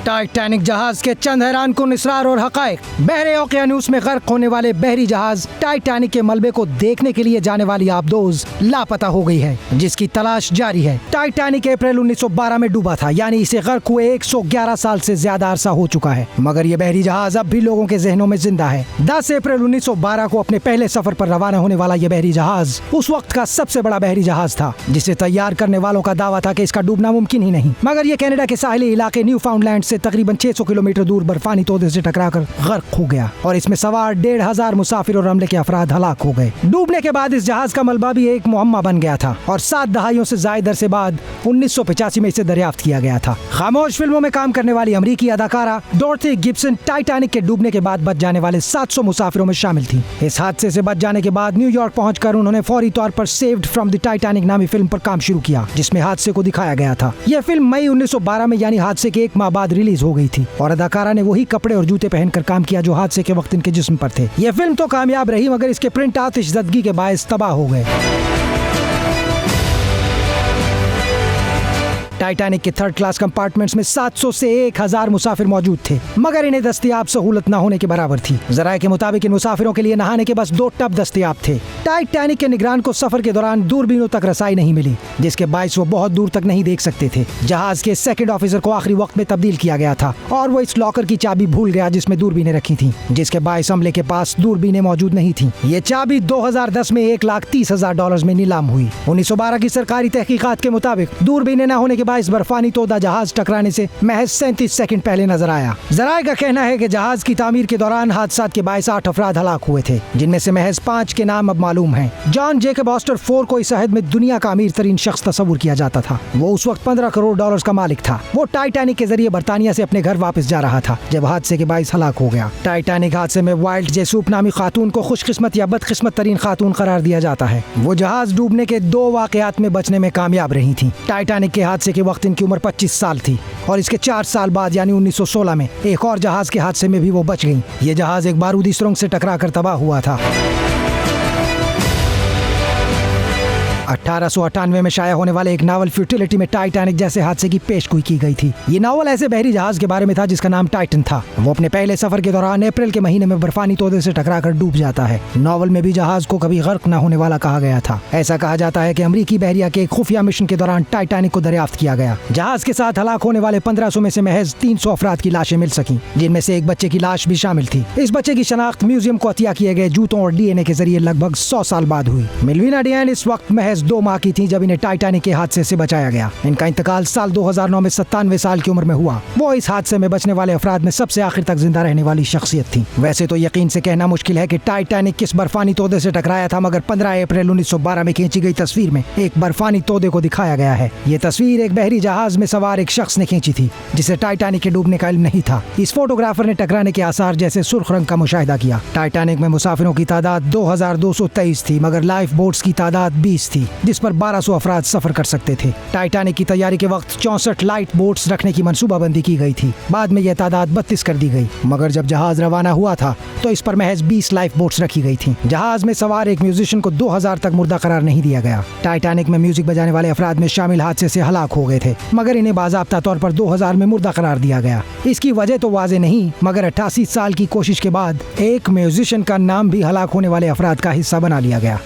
Titanic जहाज के चंद हैरान कुन इसरार और हकायक। बहरे ओकियानूस में गर्क होने वाले बहरी जहाज टाइटैनिक के मलबे को देखने के लिए जाने वाली आबदोज लापता हो गई है, जिसकी तलाश जारी है। टाइटैनिक अप्रैल 1912 में डूबा था, यानी इसे गर्क हुए 111 साल से ज्यादा अरसा हो चुका है, मगर ये बहरी जहाज अब भी लोगों के जहनों में जिंदा है। 10 अप्रैल 1912 को अपने पहले सफर पर रवाना होने वाला ये बहरी जहाज उस वक्त का सबसे बड़ा बहरी जहाज था, जिसे तैयार करने वालों का दावा था कि इसका डूबना मुमकिन ही नहीं, मगर ये कनाडा के साहिली इलाके न्यूफाउंडलैंड से तकरीबन 600 किलोमीटर दूर बर्फानी तोदे से टकराकर गर्क हो गया और इसमें सवार 1500 मुसाफिर और अमले के अफराद हलाक हो गए। डूबने के बाद इस जहाज का मलबा भी एक मुअम्मा बन गया था और 7 दहाइयों से ज्यादा अरसे बाद 1985 में इसे दरियाफ्त किया गया था। खामोश फिल्मों में काम करने वाली अमरीकी अदाकारा डोरथी गिब्सन टाइटैनिक के डूबने के बाद बच जाने वाले 700 मुसाफिरों में शामिल थी। इस हादसे से बच जाने के बाद न्यूयॉर्क पहुंचकर उन्होंने फौरी तौर पर सेव्ड फ्रॉम द टाइटैनिक नामी फिल्म पर काम शुरू किया, जिसमें हादसे को दिखाया गया था। यह फिल्म मई 1912 में यानी हादसे के 1 माह बाद रिलीज हो गई थी और अदाकारा ने वही कपड़े और जूते पहनकर काम किया जो हादसे के वक्त इनके जिस्म पर थे। यह फिल्म तो कामयाब रही, मगर इसके प्रिंट आतिशज़दगी के बायस तबाह हो गए। टाइटैनिक के 3rd क्लास कंपार्टमेंट्स में 700 से 1000 मुसाफिर मौजूद थे, मगर इन्हें दस्तयाब सहूलत न होने के बराबर थी। ज़राए के मुताबिक इन मुसाफिरों के लिए नहाने के बस 2 टब दस्तयाब थे। टाइटैनिक के निगरान को सफर के दौरान दूरबीनों तक रसाई नहीं मिली, जिसके बायस वो बहुत दूर तक नहीं देख सकते थे। जहाज के 2nd ऑफिसर को आखिरी वक्त में तब्दील किया गया था और वो इस लॉकर की चाबी भूल गया जिसमें दूरबीनें रखी थी, जिसके बायस अमले के पास दूरबीनें मौजूद नहीं थी। ये चाबी 2010 में $1,30,000 में नीलाम हुई। 1912 की सरकारी तहकीकात के मुताबिक दूरबीनें न होने के बायस बर्फानी तोदा जहाज टकराने से महज 37 सेकंड पहले नजर आया। ज़राए का कहना है कि जहाज की तामीर के दौरान हादसा के बायस 8 अफराद हलाक हुए थे, जिनमें से महज 5 के नाम अब मालूम हैं। जॉन जेकब ऑस्टर 4 को इस अहद में दुनिया का अमीर तरीन शख्स तस्वुर किया जाता था। वो उस वक्त $15 करोड़ का मालिक था। वो टाइटैनिक के जरिए बर्तानिया से अपने घर वापस जा रहा था जब हादसे के बायस हलाक हो गया। टाइटैनिक हादसे में वाइल्ड जेसूप नामी खातून को खुशकिस्मत या बदकिस्मत तरीन खातून करार दिया जाता है। वो जहाज डूबने के 2 वाकयात में बचने में कामयाब रही थी। टाइटैनिक के हादसे के वक्त इनकी उम्र 25 साल थी और इसके 4 साल बाद यानी 1916 में एक और जहाज के हादसे में भी वो बच गईं। ये जहाज एक बारूदी सुरंग से टकराकर तबाह हुआ था। 1898 में शाया होने वाले एक नावल फ्यूटिलिटी में टाइटैनिक जैसे हादसे की पेशगोई की गई थी। ये नावल ऐसे बहरी जहाज के बारे में था जिसका नाम टाइटन था। वो अपने पहले सफर के दौरान अप्रैल के महीने में बर्फानी तोदे से टकराकर डूब जाता है। नावल में भी जहाज को कभी गर्क न होने वाला कहा गया था। ऐसा कहा जाता है कि अमरीकी बहरिया के एक खुफिया मिशन के दौरान टाइटैनिक को दरियाफ्त किया गया। जहाज के साथ हलाक होने वाले 1500 में से महज 300 अफराद की लाशें मिल सकी, जिनमें से एक बच्चे की लाश भी शामिल थी। इस बच्चे की शनाख्त म्यूजियम को अतिया किए गए जूतों और DNA के जरिए लगभग 100 साल बाद हुई। मिल्विना डियान इस वक्त महज 2 माह की थी जब इन्हें टाइटैनिक के हादसे से बचाया गया। इनका इंतकाल साल 2009 में 97 साल की उम्र में हुआ। वो इस हादसे में बचने वाले अफराद में सबसे आखिर तक जिंदा रहने वाली शख्सियत थी। वैसे तो यकीन से कहना मुश्किल है कि टाइटैनिक किस बर्फानी तोदे से टकराया था, मगर 15 अप्रैल 1912 में खींची गई तस्वीर में एक बर्फानी तोदे को दिखाया गया है। ये तस्वीर एक बहरी जहाज में सवार एक शख्स ने खींची थी, जिसे टाइटैनिक के डूबने का इल्म नहीं था। इस फोटोग्राफर ने टकराने के आसार जैसे सुर्ख रंग का मुशाहिदा किया। टाइटैनिक में मुसाफिरों की तादाद 2223 थी, मगर लाइफ बोट्स की तादाद 20 थी, जिस पर 1200 अफराद सफर कर सकते थे। टाइटैनिक की तैयारी के वक्त 64 लाइट बोट्स रखने की मंसूबाबंदी की गई थी। बाद में यह तादाद 32 कर दी गई, मगर जब जहाज रवाना हुआ था तो इस पर महज 20 लाइफ बोट्स रखी गई थी। जहाज में सवार एक म्यूजिशियन को 2000 तक मुर्दा करार नहीं दिया गया। टाइटैनिक में म्यूजिक बजाने वाले अफराद में शामिल हादसे से हलाक हो गए थे, मगर इन्हें बाज़ाब्ता तौर पर 2000 में मुर्दा करार दिया गया। इसकी वजह तो वाज़ेह नहीं, मगर 88 साल की कोशिश के बाद एक म्यूजिशियन का नाम भी हलाक होने वाले अफराद का हिस्सा बना लिया गया।